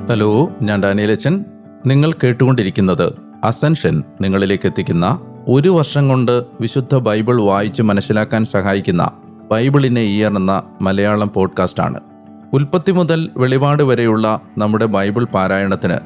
Hello, ഞാൻ ഡാനിയലച്ചൻ. നിങ്ങൾ കേട്ടുകൊണ്ടിരിക്കുന്നത് അസെൻഷൻ നിങ്ങളിലേക്ക് എത്തിക്കുന്ന ഒരു വർഷം കൊണ്ട് വിശുദ്ധ ബൈബിൾ വായിച്ച് മനസ്സിലാക്കാൻ സഹായിക്കുന്ന ബൈബിൾ ഇൻ എ ഇയർ എന്ന മലയാളം പോഡ്കാസ്റ്റാണ്. ഉൽപ്പത്തി മുതൽ വെളിപാട് വരെയുള്ള നമ്മുടെ ബൈബിൾ പാരായണത്തിന്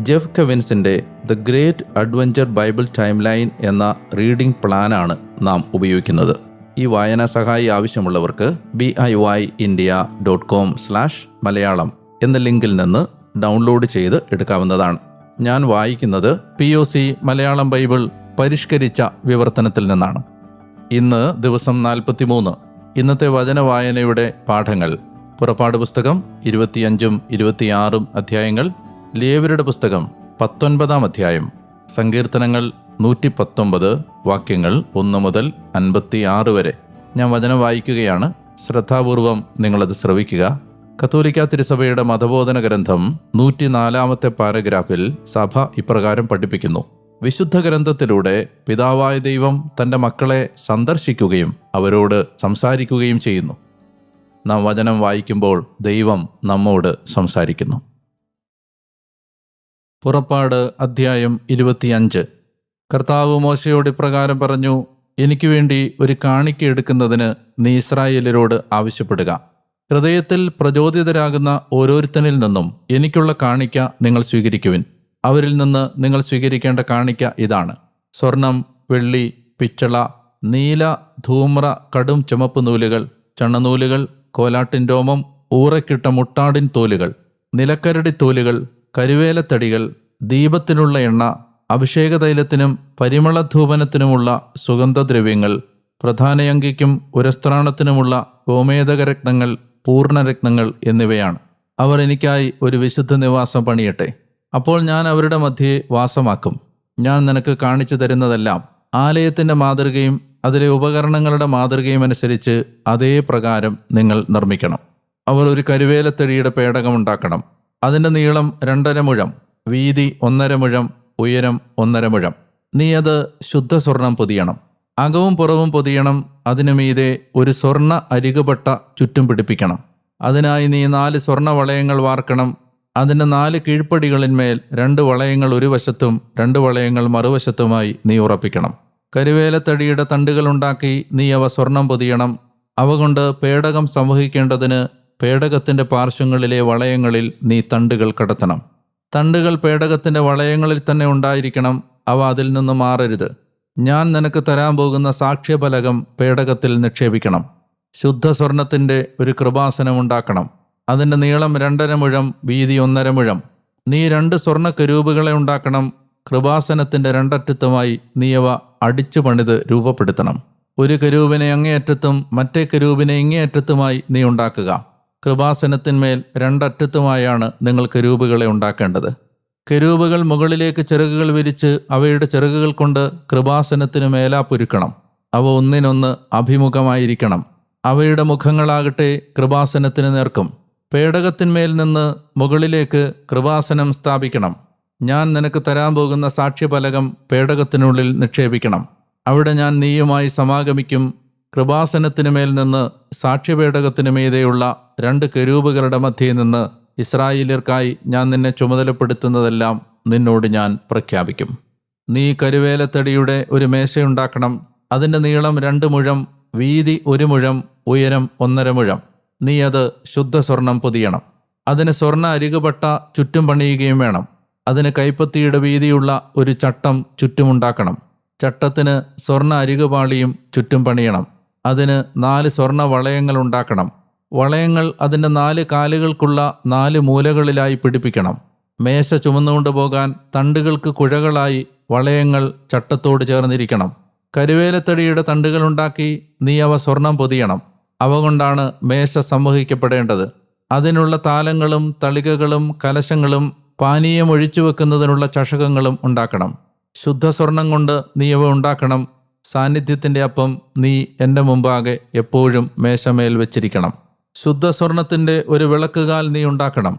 ജെഫ് കെവിൻസിൻ്റെ the great adventure Bible time line എന്ന റീഡിംഗ് പ്ലാനാണ് നാം ഉപയോഗിക്കുന്നത്. ഈ വായനാ സഹായി ആവശ്യമുള്ളവർക്ക് BIYindia.com/മലയാളം എന്ന ലിങ്കിൽ നിന്ന് ഡൗൺലോഡ് ചെയ്ത് എടുക്കാവുന്നതാണ്. ഞാൻ വായിക്കുന്നത് POC മലയാളം ബൈബിൾ പരിഷ്കരിച്ച വിവർത്തനത്തിൽ നിന്നാണ്. ഇന്ന് ദിവസം 43. ഇന്നത്തെ വചന വായനയുടെ പാഠങ്ങൾ: പുറപ്പാട് പുസ്തകം 25ഉം 26ഉം അധ്യായങ്ങൾ, ലേവ്യരുടെ പുസ്തകം 19-ാം അധ്യായം, സങ്കീർത്തനങ്ങൾ 119, വാക്യങ്ങൾ 1 മുതൽ 56 വരെ. ഞാൻ വചനം വായിക്കുകയാണ്. ശ്രദ്ധാപൂർവം നിങ്ങളത് ശ്രവിക്കുക. കത്തോലിക്ക തിരുസഭയുടെ മതബോധന ഗ്രന്ഥം 104-ാമത്തെ പാരഗ്രാഫിൽ സഭ ഇപ്രകാരം പഠിപ്പിക്കുന്നു: വിശുദ്ധ ഗ്രന്ഥത്തിലൂടെ പിതാവായ ദൈവം തൻ്റെ മക്കളെ സന്ദർശിക്കുകയും അവരോട് സംസാരിക്കുകയും ചെയ്യുന്നു. നാം വചനം വായിക്കുമ്പോൾ ദൈവം നമ്മോട് സംസാരിക്കുന്നു. പുറപ്പാട് അധ്യായം 25. കർത്താവ് മോശയോട് ഇപ്രകാരം പറഞ്ഞു: എനിക്ക് വേണ്ടി ഒരു കാണിക്ക എടുക്കുന്നതിന് നീ ഇസ്രായേലരോട് ആവശ്യപ്പെടുക. ഹൃദയത്തിൽ പ്രചോദിതരാകുന്ന ഓരോരുത്തനിൽ നിന്നും എനിക്കുള്ള കാണിക്ക നിങ്ങൾ സ്വീകരിക്കുവിൻ. അവരിൽ നിന്ന് നിങ്ങൾ സ്വീകരിക്കേണ്ട കാണിക്ക ഇതാണ്: സ്വർണം, വെള്ളി, പിച്ചള, നീല, ധൂമ്ര, കടും ചുമപ്പ് നൂലുകൾ, ചണനൂലുകൾ, കോലാട്ടിൻ രോമം, ഊറക്കിട്ട മുട്ടാടിൻ തോലുകൾ, നിലക്കരടി തോലുകൾ, കരുവേലത്തടികൾ, ദീപത്തിനുള്ള എണ്ണ, അഭിഷേകതൈലത്തിനും പരിമളധൂപനത്തിനുമുള്ള സുഗന്ധദ്രവ്യങ്ങൾ, പ്രധാനയങ്കിക്കും ഉരസ്ത്രാണത്തിനുമുള്ള ഗോമേതകരത്നങ്ങൾ, പൂർണ്ണരത്നങ്ങൾ എന്നിവയാണ്. അവർ എനിക്കായി ഒരു വിശുദ്ധ നിവാസം പണിയട്ടെ. അപ്പോൾ ഞാൻ അവരുടെ മധ്യേ വാസമാക്കും. ഞാൻ നിനക്ക് കാണിച്ചു തരുന്നതെല്ലാം ആലയത്തിൻ്റെ മാതൃകയും അതിലെ ഉപകരണങ്ങളുടെ മാതൃകയും അനുസരിച്ച് അതേ പ്രകാരം നിങ്ങൾ നിർമ്മിക്കണം. അവർ ഒരു കരുവേലത്തടിയുടെ പേടകമുണ്ടാക്കണം. അതിൻ്റെ നീളം 2.5 മുഴം, വീതി 1.5 മുഴം, ഉയരം 1.5 മുഴം. നീ അത് ശുദ്ധ സ്വർണം പൊതിയണം. അകവും പുറവും പൊതിയണം. അതിനു മീതെ ഒരു സ്വർണ്ണ അരികുപട്ട ചുറ്റും പിടിപ്പിക്കണം. അതിനായി നീ 4 സ്വർണ്ണ വളയങ്ങൾ വാർക്കണം. അതിൻ്റെ 4 കീഴ്പ്പടികളിന്മേൽ 2 വളയങ്ങൾ ഒരു വശത്തും 2 വളയങ്ങൾ മറുവശത്തുമായി നീ ഉറപ്പിക്കണം. കരുവേലത്തടിയുടെ തണ്ടുകൾ ഉണ്ടാക്കി നീ അവ സ്വർണം പൊതിയണം. അവ കൊണ്ട് പേടകം സംവഹിക്കേണ്ടതിന് പേടകത്തിൻ്റെ പാർശ്വങ്ങളിലെ വളയങ്ങളിൽ നീ തണ്ടുകൾ കടത്തണം. തണ്ടുകൾ പേടകത്തിൻ്റെ വളയങ്ങളിൽ തന്നെ ഉണ്ടായിരിക്കണം. അവ അതിൽ നിന്ന് മാറരുത്. ഞാൻ നിനക്ക് തരാൻ പോകുന്ന സാക്ഷ്യഫലകം പേടകത്തിൽ നിക്ഷേപിക്കണം. ശുദ്ധ സ്വർണത്തിൻ്റെ ഒരു കൃപാസനം ഉണ്ടാക്കണം. അതിൻ്റെ നീളം 2.5 മുഴം, വീതി 1.5 മുഴം. നീ 2 സ്വർണ്ണ കരൂപുകളെ ഉണ്ടാക്കണം. കൃപാസനത്തിൻ്റെ 2 അറ്റത്തുമായി നീ അവ അടിച്ചു പണിത് രൂപപ്പെടുത്തണം. ഒരു കരൂപിനെ അങ്ങേയറ്റത്തും മറ്റേ കരൂപിനെ ഇങ്ങേയറ്റത്തുമായി നീ ഉണ്ടാക്കുക. കൃപാസനത്തിന്മേൽ 2 അറ്റത്തുമായാണ് നിങ്ങൾ കരൂപുകളെ ഉണ്ടാക്കേണ്ടത്. കെരൂബുകൾ മുകളിലേക്ക് ചിറകുകൾ വിരിച്ച് അവയുടെ ചിറകുകൾ കൊണ്ട് കൃപാസനത്തിന് മേലാപ്പൊരുക്കണം. അവ ഒന്നിനൊന്ന് അഭിമുഖമായിരിക്കണം. അവയുടെ മുഖങ്ങളാകട്ടെ കൃപാസനത്തിന് നേർക്കും. പേടകത്തിന്മേൽ നിന്ന് മുകളിലേക്ക് കൃപാസനം സ്ഥാപിക്കണം. ഞാൻ നിനക്ക് തരാൻ പോകുന്ന സാക്ഷ്യഫലകം പേടകത്തിനുള്ളിൽ നിക്ഷേപിക്കണം. അവിടെ ഞാൻ നീയുമായി സമാഗമിക്കും. കൃപാസനത്തിനു മേൽ നിന്ന് സാക്ഷ്യപേടകത്തിനു മീതെയുള്ള 2 കെരൂബുകളുടെ മധ്യേ നിന്ന് ഇസ്രായേല്യർക്കായി ഞാൻ നിന്നെ ചുമതലപ്പെടുത്തുന്നതെല്ലാം നിന്നോട് ഞാൻ പ്രഖ്യാപിക്കും. നീ കരുവേലത്തടിയുടെ ഒരു മേശയുണ്ടാക്കണം. അതിൻ്റെ നീളം 2 മുഴം, വീതി 1 മുഴം, ഉയരം 1.5 മുഴം. നീ അത് ശുദ്ധ സ്വർണം പൊതിയണം. അതിന് സ്വർണ്ണ അരികുപട്ട ചുറ്റും പണിയുകയും വേണം. അതിന് കൈപ്പത്തിയുടെ വീതിയുള്ള ഒരു ചട്ടം ചുറ്റുമുണ്ടാക്കണം. ചട്ടത്തിന് സ്വർണ്ണ അരികുപാളിയും ചുറ്റും പണിയണം. അതിന് 4 സ്വർണ്ണ വളയങ്ങൾ ഉണ്ടാക്കണം. വളയങ്ങൾ അതിൻ്റെ 4 കാലുകൾക്കുള്ള 4 മൂലകളിലായി പിടിപ്പിക്കണം. മേശ ചുമന്നുകൊണ്ടു പോകാൻ തണ്ടുകൾക്ക് കുഴകളായി വളയങ്ങൾ ചട്ടത്തോട് ചേർന്നിരിക്കണം. കരുവേലത്തടിയുടെ തണ്ടുകളുണ്ടാക്കി നീ അവ സ്വർണം പൊതിയണം. അവ കൊണ്ടാണ് മേശ സംവഹിക്കപ്പെടേണ്ടത്. അതിനുള്ള താലങ്ങളും തളികകളും കലശങ്ങളും പാനീയം ഒഴിച്ചു വെക്കുന്നതിനുള്ള ചഷകങ്ങളും ഉണ്ടാക്കണം. ശുദ്ധ സ്വർണം കൊണ്ട് നീ അവ ഉണ്ടാക്കണം. സാന്നിധ്യത്തിൻ്റെ അപ്പം നീ എൻ്റെ മുമ്പാകെ എപ്പോഴും മേശമേൽ വെച്ചിരിക്കണം. ശുദ്ധ സ്വർണത്തിൻ്റെ ഒരു വിളക്കുകാൽ നീ ഉണ്ടാക്കണം.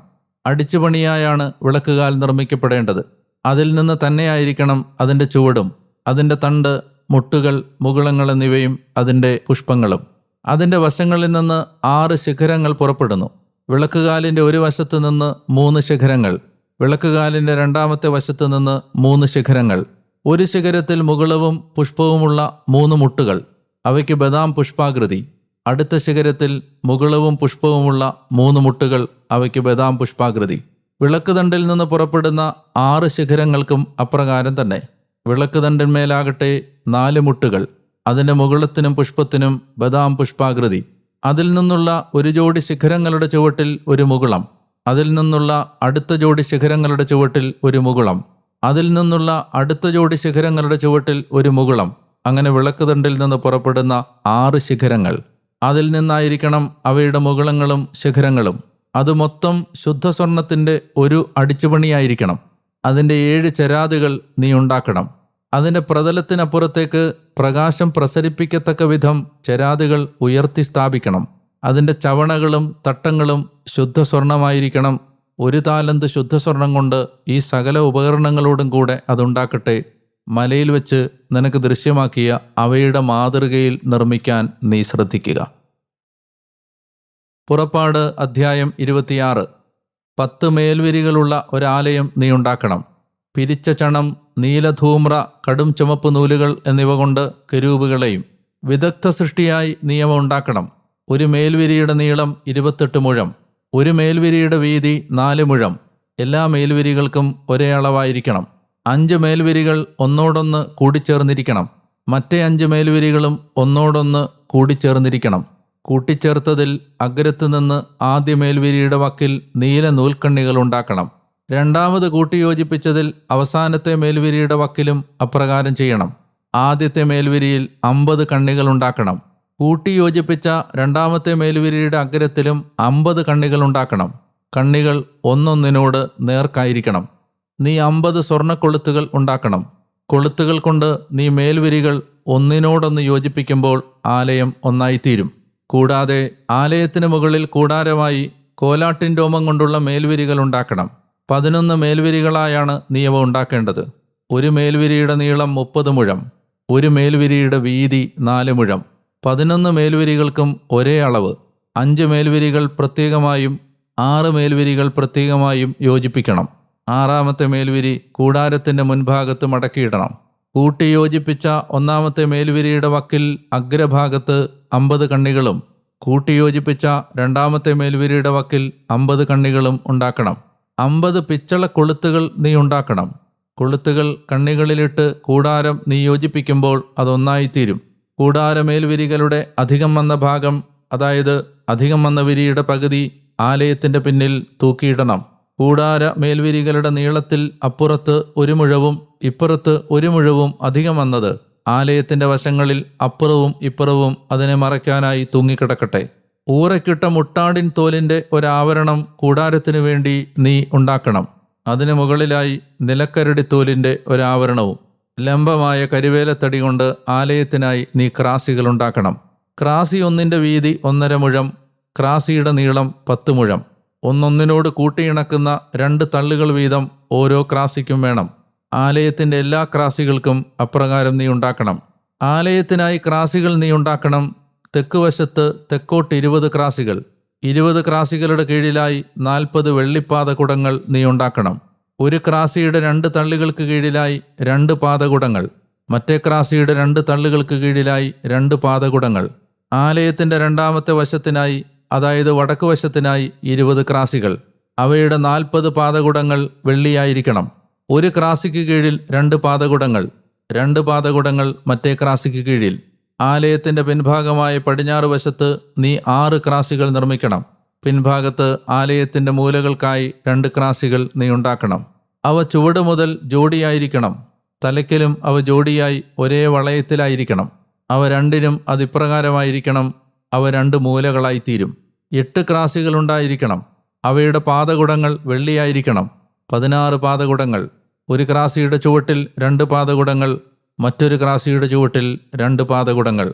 അടിച്ചുപണിയായാണ് വിളക്കുകാൽ നിർമ്മിക്കപ്പെടേണ്ടത്. അതിൽ നിന്ന് തന്നെയായിരിക്കണം അതിൻ്റെ ചുവടും, അതിൻ്റെ തണ്ട്, മുട്ടുകൾ, മുകുളങ്ങൾ എന്നിവയും അതിൻ്റെ പുഷ്പങ്ങളും. അതിൻ്റെ വശങ്ങളിൽ നിന്ന് 6 ശിഖരങ്ങൾ പുറപ്പെടുന്നു. വിളക്കുകാലിൻ്റെ ഒരു വശത്ത് നിന്ന് 3 ശിഖരങ്ങൾ, വിളക്കുകാലിൻ്റെ രണ്ടാമത്തെ വശത്ത് നിന്ന് 3 ശിഖരങ്ങൾ. ഒരു ശിഖരത്തിൽ മുകുളവും പുഷ്പവുമുള്ള 3 മുട്ടുകൾ, അവയ്ക്ക് ബദാം പുഷ്പാകൃതി. അടുത്ത ശിഖരത്തിൽ മുകുളവും പുഷ്പവുമുള്ള 3 മുട്ടുകൾ, അവയ്ക്ക് ബദാം പുഷ്പാകൃതി. വിളക്കുതണ്ടിൽ നിന്ന് പുറപ്പെടുന്ന 6 ശിഖരങ്ങൾക്കും അപ്രകാരം തന്നെ. വിളക്കുതണ്ടിന്മേലാകട്ടെ 4 മുട്ടുകൾ, അതിൻ്റെ മുകുളത്തിനും പുഷ്പത്തിനും ബദാം പുഷ്പാകൃതി. അതിൽ നിന്നുള്ള ഒരു ജോഡി ശിഖരങ്ങളുടെ ചുവട്ടിൽ ഒരു മുകുളം, അതിൽ നിന്നുള്ള അടുത്ത ജോഡി ശിഖരങ്ങളുടെ ചുവട്ടിൽ ഒരു മുകുളം, അതിൽ നിന്നുള്ള അടുത്ത ജോഡി ശിഖരങ്ങളുടെ ചുവട്ടിൽ ഒരു മുകുളം. അങ്ങനെ വിളക്കുതണ്ടിൽ നിന്ന് പുറപ്പെടുന്ന 6 ശിഖരങ്ങൾ. അതിൽ നിന്നായിരിക്കണം അവയുടെ മുകുളങ്ങളും ശിഖരങ്ങളും. അത് മൊത്തം ശുദ്ധസ്വർണത്തിൻ്റെ ഒരു അടിച്ചുപണിയായിരിക്കണം. അതിൻ്റെ 7 ചരാതുകൾ നീ ഉണ്ടാക്കണം. അതിൻ്റെ പ്രതലത്തിനപ്പുറത്തേക്ക് പ്രകാശം പ്രസരിപ്പിക്കത്തക്ക വിധം ചരാതുകൾ ഉയർത്തി സ്ഥാപിക്കണം. അതിൻ്റെ ചവണകളും തട്ടങ്ങളും ശുദ്ധസ്വർണമായിരിക്കണം. 1 താലന്ത് ശുദ്ധസ്വർണം കൊണ്ട് ഈ സകല ഉപകരണങ്ങളോടും കൂടെ അതുണ്ടാക്കട്ടെ. മലയിൽ വെച്ച് നിനക്ക് ദൃശ്യമാക്കിയ അവയുടെ മാതൃകയിൽ നിർമ്മിക്കാൻ നീ ശ്രദ്ധിക്കുക. പുറപ്പാട് അധ്യായം 26. 10 മേൽവിരികളുള്ള ഒരാലയം നീ ഉണ്ടാക്കണം. പിരിച്ച ചണം, നീലധൂമ്ര, കടും ചുമപ്പ് നൂലുകൾ എന്നിവ കൊണ്ട് കെരൂബുകളെയും വിദഗ്ധ സൃഷ്ടിയായി നീ അവ ഉണ്ടാക്കണം. ഒരു മേൽവിരിയുടെ നീളം 28 മുഴം, ഒരു മേൽവിരിയുടെ വീതി 4 മുഴം. എല്ലാ മേൽവിരികൾക്കും ഒരേ അളവായിരിക്കണം. 5 മേൽവിരികൾ ഒന്നോടൊന്ന് കൂടിച്ചേർന്നിരിക്കണം. മറ്റേ 5 മേൽവിരികളും ഒന്നോടൊന്ന് കൂടിച്ചേർന്നിരിക്കണം. കൂട്ടിച്ചേർത്തതിൽ അഗ്രത്ത് നിന്ന് ആദ്യ മേൽവിരിയുടെ വക്കിൽ നീല നൂൽക്കണ്ണികൾ ഉണ്ടാക്കണം. രണ്ടാമത് കൂട്ടിയോജിപ്പിച്ചതിൽ അവസാനത്തെ മേൽവിരിയുടെ വക്കിലും അപ്രകാരം ചെയ്യണം. ആദ്യത്തെ മേൽവിരിയിൽ 50 കണ്ണികൾ ഉണ്ടാക്കണം. കൂട്ടിയോജിപ്പിച്ച രണ്ടാമത്തെ മേൽവിരിയുടെ അഗ്രത്തിലും 50 കണ്ണികൾ ഉണ്ടാക്കണം. കണ്ണികൾ ഒന്നൊന്നിനോട് നേർക്കായിരിക്കണം. നീ 50 സ്വർണ്ണക്കൊളുത്തുകൾ ഉണ്ടാക്കണം. കൊളുത്തുകൾ കൊണ്ട് നീ മേൽവിരികൾ ഒന്നിനോടൊന്ന് യോജിപ്പിക്കുമ്പോൾ ആലയം ഒന്നായിത്തീരും. കൂടാതെ ആലയത്തിന് മുകളിൽ കൂടാരമായി കോലാട്ടിൻ രോമം കൊണ്ടുള്ള മേൽവിരികൾ ഉണ്ടാക്കണം. 11 മേൽവിരികളായാണ് നീ അവ ഉണ്ടാക്കേണ്ടത്. ഒരു മേൽവിരിയുടെ നീളം 30 മുഴം, ഒരു മേൽവിരിയുടെ വീതി 4 മുഴം. 11 മേൽവിരികൾക്കും ഒരേ അളവ്. 5 മേൽവിരികൾ പ്രത്യേകമായും 6 മേൽവിരികൾ പ്രത്യേകമായും യോജിപ്പിക്കണം. 6-ാമത്തെ മേൽവിരി കൂടാരത്തിൻ്റെ മുൻഭാഗത്ത് മടക്കിയിടണം. കൂട്ടിയോജിപ്പിച്ച 1-ാമത്തെ മേൽവിരിയുടെ വക്കിൽ അഗ്രഭാഗത്ത് 50 കണ്ണികളും കൂട്ടിയോജിപ്പിച്ച 2-ാമത്തെ മേൽവിരിയുടെ വക്കിൽ 50 കണ്ണികളും ഉണ്ടാക്കണം. 50 പിച്ചള കൊളുത്തുകൾ നീ ഉണ്ടാക്കണം. കൊളുത്തുകൾ കണ്ണികളിലിട്ട് കൂടാരം നീ യോജിപ്പിക്കുമ്പോൾ അതൊന്നായിത്തീരും. കൂടാര മേൽവിരികളുടെ അധികം വന്ന ഭാഗം, അതായത് അധികം വന്ന വിരിയുടെ പകുതി ആലയത്തിൻ്റെ പിന്നിൽ തൂക്കിയിടണം. കൂടാര മേൽവിരികളുടെ നീളത്തിൽ അപ്പുറത്ത് 1 മുഴവും ഇപ്പുറത്ത് 1 മുഴവും അധികം വന്നത് ആലയത്തിൻ്റെ വശങ്ങളിൽ അപ്പുറവും ഇപ്പുറവും അതിനെ മറയ്ക്കാനായി തൂങ്ങിക്കിടക്കട്ടെ. ഊറയ്ക്കിട്ട മുട്ടാടിൻ തോലിൻ്റെ ഒരാവരണം കൂടാരത്തിനു വേണ്ടി നീ ഉണ്ടാക്കണം. അതിന് മുകളിലായി നിലക്കരടിത്തോലിൻ്റെ ഒരാവരണവും. ലംബമായ കരിവേലത്തടി കൊണ്ട് ആലയത്തിനായി നീ ക്രാസികൾ ഉണ്ടാക്കണം. ക്രാസി ഒന്നിൻ്റെ വീതി 1.5 മുഴം, ക്രാസിയുടെ നീളം 10 മുഴം. ഒന്നൊന്നിനോട് കൂട്ടിയിണക്കുന്ന 2 തള്ളുകൾ വീതം ഓരോ ക്രാസിക്കും വേണം. ആലയത്തിൻ്റെ എല്ലാ ക്രാസികൾക്കും അപ്രകാരം നീ ഉണ്ടാക്കണം. ആലയത്തിനായി ക്രാസികൾ നീ ഉണ്ടാക്കണം. തെക്കുവശത്ത് തെക്കോട്ട് 20 ക്രാസികൾ. 20 ക്രാസികളുടെ കീഴിലായി 40 വെള്ളിപ്പാത കുടങ്ങൾ നീ ഉണ്ടാക്കണം. ഒരു ക്രാസിയുടെ 2 തള്ളുകൾക്ക് കീഴിലായി 2 പാദകുടങ്ങൾ, മറ്റേ ക്രാസിയുടെ 2 തള്ളുകൾക്ക് കീഴിലായി 2 പാദകുടങ്ങൾ. ആലയത്തിൻ്റെ 2-ാമത്തെ വശത്തിനായി, അതായത് വടക്ക് വശത്തിനായി 20 ക്രാസികൾ. അവയുടെ 40 പാദകുടങ്ങൾ വെള്ളിയായിരിക്കണം. ഒരു ക്രാസിക്ക് കീഴിൽ 2 പാദകുടങ്ങൾ, 2 പാദകുടങ്ങൾ മറ്റേ ക്രാസിക്ക് കീഴിൽ. ആലയത്തിൻ്റെ പിൻഭാഗമായ പടിഞ്ഞാറ് വശത്ത് നീ 6 ക്രാസികൾ നിർമ്മിക്കണം. പിൻഭാഗത്ത് ആലയത്തിൻ്റെ മൂലകൾക്കായി 2 ക്രാസികൾ നീ ഉണ്ടാക്കണം. അവ ചുവട് മുതൽ ജോഡിയായിരിക്കണം. തലയ്ക്കലും അവ ജോഡിയായി ഒരേ വളയത്തിലായിരിക്കണം. അവ രണ്ടിനും അതിപ്രകാരമായിരിക്കണം. അവ 2 മൂലകളായിത്തീരും. 8 ക്രാസികൾ ഉണ്ടായിരിക്കണം. അവയുടെ പാദകുടങ്ങൾ വെള്ളിയായിരിക്കണം. 16 പാദകുടങ്ങൾ. ഒരു ക്രാസിയുടെ ചുവട്ടിൽ 2 പാദകുടങ്ങൾ, മറ്റൊരു ക്രാസിയുടെ ചുവട്ടിൽ 2 പാദകുടങ്ങൾ.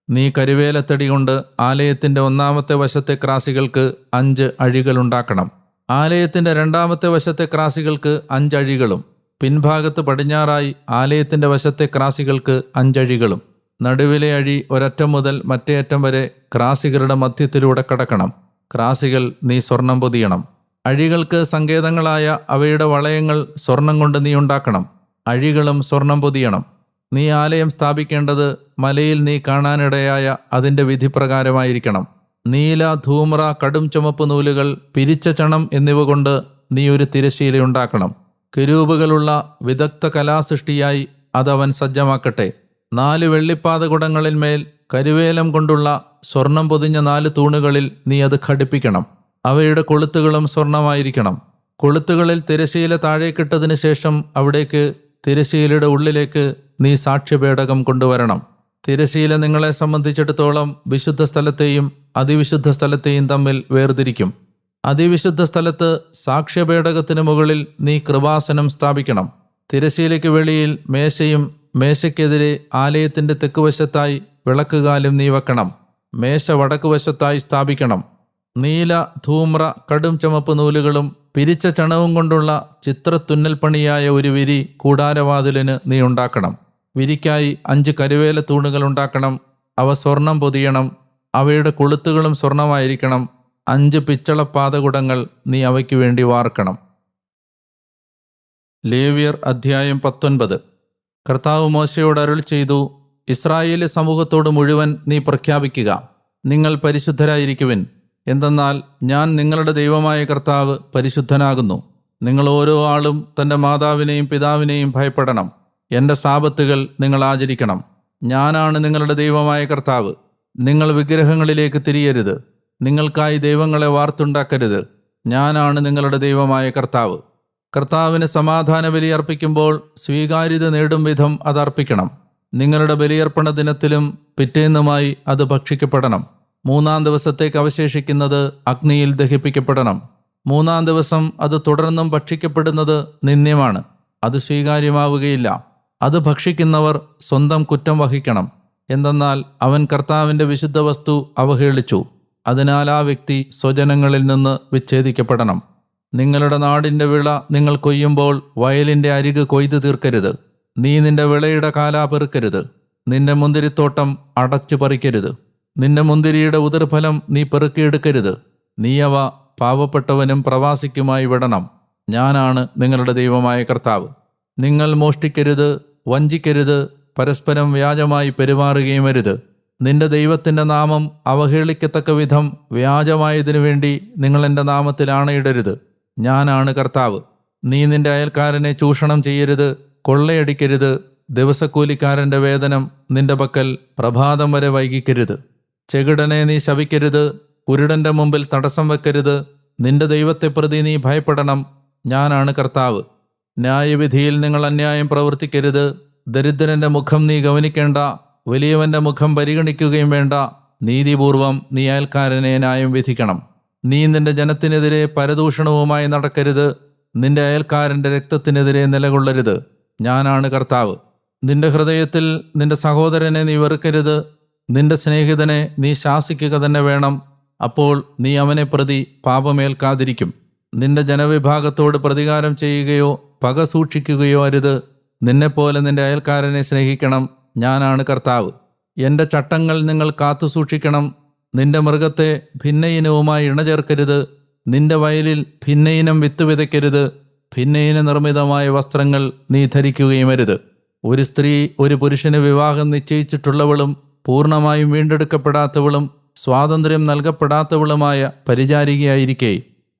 നീ കരിവേലത്തടി കൊണ്ട് ആലയത്തിൻ്റെ 1-ാമത്തെ വശത്തെ ക്രാസികൾക്ക് 5 അഴികൾ ഉണ്ടാക്കണം. ആലയത്തിൻ്റെ 2-ാമത്തെ വശത്തെ ക്രാസികൾക്ക് 5 അഴികളും, പിൻഭാഗത്ത് പടിഞ്ഞാറായി ആലയത്തിൻ്റെ വശത്തെ ക്രാസികൾക്ക് 5 അഴികളും. നടുവിലെ അഴി ഒരറ്റം മുതൽ മറ്റേ അറ്റം വരെ ക്രാസികളുടെ മധ്യത്തിലൂടെ കടക്കണം. ക്രാസികൾ നീ സ്വർണം പൊതിയണം. അഴികൾക്ക് സങ്കേതങ്ങളായ അവയുടെ വളയങ്ങൾ സ്വർണം കൊണ്ട് നീ ഉണ്ടാക്കണം. അഴികളും സ്വർണം പൊതിയണം. നീ ആലയം സ്ഥാപിക്കേണ്ടത് മലയിൽ നീ കാണാനിടയായ അതിൻ്റെ വിധിപ്രകാരമായിരിക്കണം. നീല, ധൂമ്ര, കടും ചുമപ്പ് നൂലുകൾ, പിരിച്ച ചണം എന്നിവ കൊണ്ട് നീ ഒരു തിരശ്ശീലയുണ്ടാക്കണം. കെരൂബുകളുള്ള വിദഗ്ധ കലാസൃഷ്ടിയായി അതവൻ സജ്ജമാക്കട്ടെ. 4 വെള്ളിപ്പാതകുടങ്ങളിന്മേൽ കരുവേലം കൊണ്ടുള്ള സ്വർണം പൊതിഞ്ഞ 4 തൂണുകളിൽ നീ അത് ഘടിപ്പിക്കണം. അവയുടെ കൊളുത്തുകളും സ്വർണമായിരിക്കണം. കൊളുത്തുകളിൽ തിരശ്ശീല താഴേക്കിട്ടതിന് ശേഷം അവിടേക്ക് തിരശ്ശീലയുടെ ഉള്ളിലേക്ക് നീ സാക്ഷ്യപേടകം കൊണ്ടുവരണം. തിരശ്ശീല നിങ്ങളെ സംബന്ധിച്ചിടത്തോളം വിശുദ്ധ സ്ഥലത്തെയും അതിവിശുദ്ധ സ്ഥലത്തെയും തമ്മിൽ വേർതിരിക്കും. അതിവിശുദ്ധ സ്ഥലത്ത് സാക്ഷ്യപേടകത്തിന് മുകളിൽ നീ കൃപാസനം സ്ഥാപിക്കണം. തിരശ്ശീലയ്ക്ക് വെളിയിൽ മേശയും മേശയ്ക്കെതിരെ ആലയത്തിൻ്റെ തെക്കുവശത്തായി വിളക്കുകാലും നീ വെക്കണം. മേശ വടക്കുവശത്തായി സ്ഥാപിക്കണം. നീല, ധൂമ്ര, കടും ചുമപ്പ് നൂലുകളും പിരിച്ച ചണവും കൊണ്ടുള്ള ചിത്രത്തുന്നൽപ്പണിയായ ഒരു വിരി കൂടാരവാതിലിന് നീ ഉണ്ടാക്കണം. വിരിക്കായി 5 കരുവേല തൂണുകൾ ഉണ്ടാക്കണം. അവ സ്വർണം പൊതിയണം. അവയുടെ കൊളുത്തുകളും സ്വർണമായിരിക്കണം. 5 പിച്ചളപ്പാതകുടങ്ങൾ നീ അവയ്ക്ക് വേണ്ടി വാർക്കണം. ലേവ്യർ അധ്യായം 19. കർത്താവ് മോശയോട് അരുൾ ചെയ്തു, ഇസ്രായേലി സമൂഹത്തോട് മുഴുവൻ നീ പ്രഖ്യാപിക്കുക, നിങ്ങൾ പരിശുദ്ധരായിരിക്കുവിൻ. എന്തെന്നാൽ ഞാൻ നിങ്ങളുടെ ദൈവമായ കർത്താവ് പരിശുദ്ധനാകുന്നു. നിങ്ങൾ ഓരോ ആളും തൻ്റെ മാതാവിനെയും പിതാവിനെയും ഭയപ്പെടണം. എൻ്റെ സാബത്തുകൾ നിങ്ങൾ ആചരിക്കണം. ഞാനാണ് നിങ്ങളുടെ ദൈവമായ കർത്താവ്. നിങ്ങൾ വിഗ്രഹങ്ങളിലേക്ക് തിരിയരുത്. നിങ്ങൾക്കായി ദൈവങ്ങളെ വാർത്തുണ്ടാക്കരുത്. ഞാനാണ് നിങ്ങളുടെ ദൈവമായ കർത്താവ്. കർത്താവിന് സമാധാന ബലി അർപ്പിക്കുമ്പോൾ സ്വീകാര്യത നേടും വിധം അത് അർപ്പിക്കണം. നിങ്ങളുടെ ബലിയർപ്പണ ദിനത്തിലും പിറ്റേന്നുമായി അത് ഭക്ഷിക്കപ്പെടണം. 3-ാം ദിവസത്തേക്ക് അവശേഷിക്കുന്നത് അഗ്നിയിൽ ദഹിപ്പിക്കപ്പെടണം. 3-ാം ദിവസം അത് തുടർന്നും ഭക്ഷിക്കപ്പെടുന്നത് നിന്ദ്യമാണ്. അത് സ്വീകാര്യമാവുകയില്ല. അത് ഭക്ഷിക്കുന്നവർ സ്വന്തം കുറ്റം വഹിക്കണം. എന്തെന്നാൽ അവൻ കർത്താവിൻ്റെ വിശുദ്ധ വസ്തു അവഹേളിച്ചു. അതിനാൽ ആ വ്യക്തി സ്വജനങ്ങളിൽ നിന്ന് വിച്ഛേദിക്കപ്പെടണം. നിങ്ങളുടെ നാടിൻ്റെ വിള നിങ്ങൾ കൊയ്യുമ്പോൾ വയലിൻ്റെ അരിക് കൊയ്തു തീർക്കരുത്. നീ നിന്റെ വിളയുടെ കാലാ പെറുക്കരുത്. നിന്റെ മുന്തിരിത്തോട്ടം അടച്ചു പറിക്കരുത്. നിന്റെ മുന്തിരിയുടെ ഉതിർഫലം നീ പെറുക്കിയെടുക്കരുത്. നീ അവ പാവപ്പെട്ടവനും പ്രവാസിക്കുമായി വിടണം. ഞാനാണ് നിങ്ങളുടെ ദൈവമായ കർത്താവ്. നിങ്ങൾ മോഷ്ടിക്കരുത്, വഞ്ചിക്കരുത്, പരസ്പരം വ്യാജമായി പെരുമാറുകയും അരുത്. നിന്റെ ദൈവത്തിൻ്റെ നാമം അവഹേളിക്കത്തക്ക വിധം വ്യാജമായതിനു വേണ്ടി നിങ്ങൾ എൻ്റെ നാമത്തിൽ ആണയിടരുത്. ഞാനാണ് കർത്താവ്. നീ നിന്റെ അയൽക്കാരനെ ചൂഷണം ചെയ്യരുത്, കൊള്ളയടിക്കരുത്. ദിവസക്കൂലിക്കാരൻ്റെ വേതനം നിന്റെ പക്കൽ പ്രഭാതം വരെ വൈകിക്കരുത്. ചെകിടനെ നീ ശപിക്കരുത്, കുരുടൻ്റെ മുമ്പിൽ തടസ്സം വെക്കരുത്. നിന്റെ ദൈവത്തെ പ്രതി നീ ഭയപ്പെടണം. ഞാനാണ് കർത്താവ്. ന്യായവിധിയിൽ നിങ്ങൾ അന്യായം പ്രവർത്തിക്കരുത്. ദരിദ്രൻ്റെ മുഖം നീ ഗവനിക്കേണ്ട, വലിയവൻ്റെ മുഖം പരിഗണിക്കുകയും വേണ്ട. നീതിപൂർവം നീ അയൽക്കാരനെ ന്യായം വിധിക്കണം. നീ നിന്റെ ജനത്തിനെതിരെ പരദൂഷണവുമായി നടക്കരുത്. നിന്റെ അയൽക്കാരൻ്റെ രക്തത്തിനെതിരെ നിലകൊള്ളരുത്. ഞാനാണ് കർത്താവ്. നിന്റെ ഹൃദയത്തിൽ നിന്റെ സഹോദരനെ നീ വെറുക്കരുത്. നിന്റെ സ്നേഹിതനെ നീ ശാസിക്കുക തന്നെ വേണം. അപ്പോൾ നീ അവനെ പ്രതി പാപമേൽക്കാതിരിക്കും. നിന്റെ ജനവിഭാഗത്തോട് പ്രതികാരം ചെയ്യുകയോ പക സൂക്ഷിക്കുകയോ അരുത്. നിന്നെപ്പോലെ നിന്റെ അയൽക്കാരനെ സ്നേഹിക്കണം. ഞാനാണ് കർത്താവ്. എൻ്റെ ചട്ടങ്ങൾ നിങ്ങൾ കാത്തു സൂക്ഷിക്കണം. നിന്റെ മൃഗത്തെ ഭിന്നയിനവുമായി ഇണചേർക്കരുത്. നിന്റെ വയലിൽ ഭിന്നയിനം വിത്ത് വിതയ്ക്കരുത്. ഭിന്നയിന നിർമ്മിതമായ വസ്ത്രങ്ങൾ നീ ധരിക്കുകയും അരുത്. ഒരു സ്ത്രീ ഒരു പുരുഷന് വിവാഹം നിശ്ചയിച്ചിട്ടുള്ളവളും പൂർണ്ണമായും വീണ്ടെടുക്കപ്പെടാത്തവളും സ്വാതന്ത്ര്യം നൽകപ്പെടാത്തവളുമായ പരിചാരികയായിരിക്കെ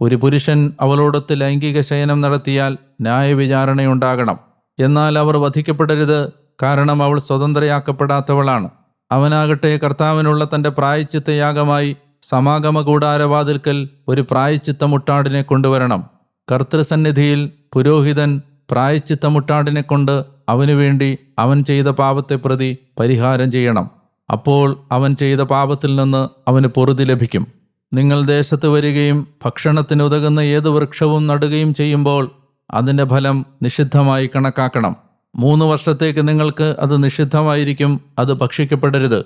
ഒരു പുരുഷൻ അവളോടൊത്ത് ലൈംഗിക ശയനം നടത്തിയാൽ ന്യായവിചാരണയുണ്ടാകണം. എന്നാൽ അവർ വധിക്കപ്പെടരുത്, കാരണം അവൾ സ്വതന്ത്രയാക്കപ്പെടാത്തവളാണ്. അവനാകട്ടെ കർത്താവിനുള്ള തൻ്റെ പ്രായശ്ചിത്തയാഗമായി സമാഗമ കൂടാരവാതിൽക്കൽ ഒരു പ്രായശ്ചിത്തമുട്ടാടിനെ കൊണ്ടുവരണം. കർത്തൃസന്നിധിയിൽ പുരോഹിതൻ പ്രായശ്ചിത്തമുട്ടാടിനെ കൊണ്ട് അവനുവേണ്ടി അവൻ ചെയ്ത പാപത്തെ പ്രതി പരിഹാരം ചെയ്യണം. അപ്പോൾ അവൻ ചെയ്ത പാപത്തിൽ നിന്ന് അവന് പൊറുതി ലഭിക്കും. നിങ്ങൾ ദേശത്ത് വരികയും ഭക്ഷണത്തിന് ഉതകുന്ന ഏത് വൃക്ഷവും നടുകയും ചെയ്യുമ്പോൾ അതിൻ്റെ ഫലം നിഷിദ്ധമായി കണക്കാക്കണം. 3 വർഷത്തേക്ക് നിങ്ങൾക്ക് അത് നിഷിദ്ധമായിരിക്കും. അത് ഭക്ഷിക്കപ്പെടരുത്.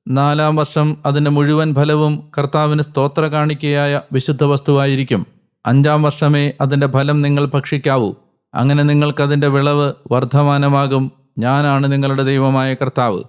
4-ാം വർഷം അതിൻ്റെ മുഴുവൻ ഫലവും കർത്താവിന് സ്തോത്ര കാണിക്കയായ വിശുദ്ധ വസ്തുവായിരിക്കും. 5-ാം വർഷമേ അതിൻ്റെ ഫലം നിങ്ങൾ ഭക്ഷിക്കാവൂ. അങ്ങനെ നിങ്ങൾക്കതിൻ്റെ വിളവ് വർദ്ധമാനമാകും. ഞാനാണ് നിങ്ങളുടെ ദൈവമായ കർത്താവ്.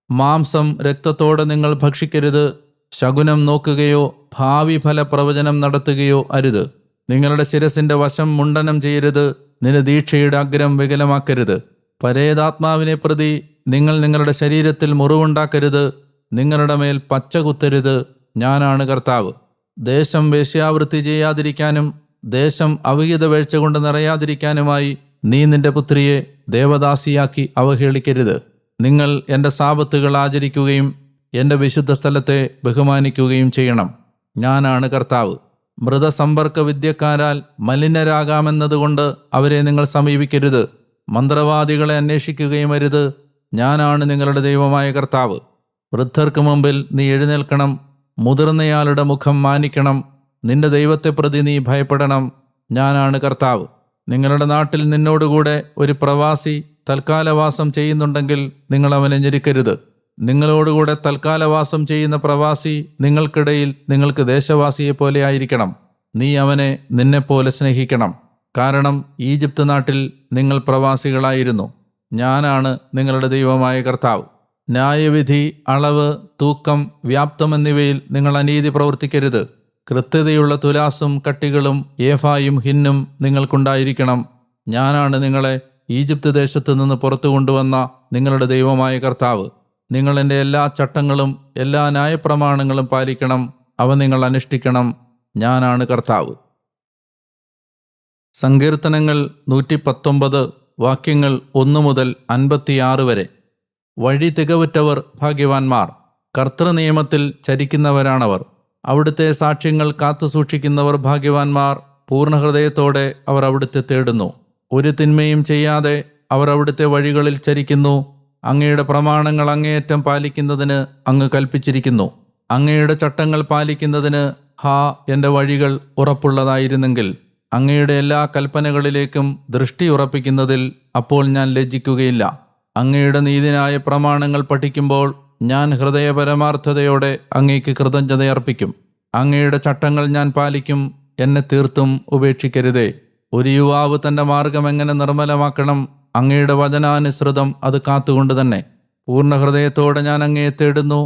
മാംസം രക്തത്തോടെ നിങ്ങൾ ഭക്ഷിക്കരുത്. ശകുനം നോക്കുകയോ ഭാവി ഫല പ്രവചനം നടത്തുകയോ അരുത്. നിങ്ങളുടെ ശിരസിൻ്റെ വശം മുണ്ഡനം ചെയ്യരുത്. നിന്റെ ദീക്ഷയുടെ അഗ്രം വികലമാക്കരുത്. പരേതാത്മാവിനെ പ്രതി നിങ്ങൾ നിങ്ങളുടെ ശരീരത്തിൽ മുറിവുണ്ടാക്കരുത്. നിങ്ങളുടെ മേൽ പച്ച കുത്തരുത്. ഞാനാണ് കർത്താവ്. ദേശം വേശ്യാവൃത്തി ചെയ്യാതിരിക്കാനും ദേശം അവിഹിത വീഴ്ച കൊണ്ട് നിറയാതിരിക്കാനുമായി നീ നിന്റെ പുത്രിയെ ദേവദാസിയാക്കി അവഹേളിക്കരുത്. നിങ്ങൾ എൻ്റെ സാബത്തുകൾ ആചരിക്കുകയും എൻ്റെ വിശുദ്ധ സ്ഥലത്തെ ബഹുമാനിക്കുകയും ചെയ്യണം. ഞാനാണ് കർത്താവ്. മൃതസമ്പർക്ക വിദ്യക്കാരാൽ മലിനരാകാമെന്നതുകൊണ്ട് അവരെ നിങ്ങൾ സമീപിക്കരുത്. മന്ത്രവാദികളെ അന്വേഷിക്കുകയും അരുത്. ഞാനാണ് നിങ്ങളുടെ ദൈവമായ കർത്താവ്. വൃദ്ധർക്ക് മുമ്പിൽ നീ എഴുന്നേൽക്കണം. മുതിർന്നയാളുടെ മുഖം മാനിക്കണം. നിന്റെ ദൈവത്തെ പ്രതി നീ ഭയപ്പെടണം. ഞാനാണ് കർത്താവ്. നിങ്ങളുടെ നാട്ടിൽ നിന്നോടുകൂടെ ഒരു പ്രവാസി തൽക്കാലവാസം ചെയ്യുന്നുണ്ടെങ്കിൽ നിങ്ങൾ അവനെ ഞെരുക്കരുത്. നിങ്ങളോടുകൂടെ തൽക്കാലവാസം ചെയ്യുന്ന പ്രവാസി നിങ്ങൾക്കിടയിൽ നിങ്ങൾക്ക് ദേശവാസിയെപ്പോലെ ആയിരിക്കണം. നീ അവനെ നിന്നെപ്പോലെ സ്നേഹിക്കണം. കാരണം ഈജിപ്ത് നാട്ടിൽ നിങ്ങൾ പ്രവാസികളായിരുന്നു. ഞാനാണ് നിങ്ങളുടെ ദൈവമായ കർത്താവ്. ന്യായവിധി, അളവ്, തൂക്കം, വ്യാപ്തം എന്നിവയിൽ നിങ്ങൾ അനീതി പ്രവർത്തിക്കരുത്. കൃത്യതയുള്ള തുലാസും കട്ടികളും ഏഫായും ഹിന്നും നിങ്ങൾക്കുണ്ടായിരിക്കണം. ഞാനാണ് നിങ്ങളെ ഈജിപ്ത് ദേശത്ത് നിന്ന് പുറത്തു കൊണ്ടുവന്ന നിങ്ങളുടെ ദൈവമായ കർത്താവ്. നിങ്ങൾ എൻ്റെ എല്ലാ ചട്ടങ്ങളും എല്ലാ ന്യായപ്രമാണങ്ങളും പാലിക്കണം. അവ നിങ്ങൾ അനുഷ്ഠിക്കണം. ഞാനാണ് കർത്താവ്. സങ്കീർത്തനങ്ങൾ 119 വാക്യങ്ങൾ 1 മുതൽ 56 വരെ. വഴി തികവുറ്റവർ ഭാഗ്യവാന്മാർ. കർത്തൃനിയമത്തിൽ ചരിക്കുന്നവരാണവർ. അവിടുത്തെ സാക്ഷ്യങ്ങൾ കാത്തുസൂക്ഷിക്കുന്നവർ ഭാഗ്യവാന്മാർ. പൂർണ്ണഹൃദയത്തോടെ അവർ അവിടുത്തെ തേടുന്നു. ഒരു തിന്മയും ചെയ്യാതെ അവർ അവിടുത്തെ വഴികളിൽ ചരിക്കുന്നു. അങ്ങയുടെ പ്രമാണങ്ങൾ അങ്ങേയറ്റം പാലിക്കുന്നതിന് അങ്ങ് കൽപ്പിച്ചിരിക്കുന്നു. അങ്ങയുടെ ചട്ടങ്ങൾ പാലിക്കുന്നതിന് എൻ്റെ വഴികൾ ഉറപ്പുള്ളതായിരുന്നെങ്കിൽ. അങ്ങയുടെ എല്ലാ കൽപ്പനകളിലേക്കും ദൃഷ്ടി ഉറപ്പിക്കുന്നതിൽ അപ്പോൾ ഞാൻ ലജ്ജിക്കുകയില്ല. അങ്ങയുടെ നീതിനായ പ്രമാണങ്ങൾ പഠിക്കുമ്പോൾ ഞാൻ ഹൃദയപരമാർത്ഥതയോടെ അങ്ങേക്ക് കൃതജ്ഞതയർപ്പിക്കും. അങ്ങയുടെ ചട്ടങ്ങൾ ഞാൻ പാലിക്കും. എന്നെ തീർത്തും ഉപേക്ഷിക്കരുതേ. ഒരു യുവാവ് തൻ്റെ മാർഗം എങ്ങനെ നിർമ്മലമാക്കണം? അങ്ങയുടെ വചനാനുസൃതം അത് കാത്തുകൊണ്ട് തന്നെ. പൂർണ്ണ ഹൃദയത്തോടെ ഞാൻ അങ്ങയെ തേടുന്നു.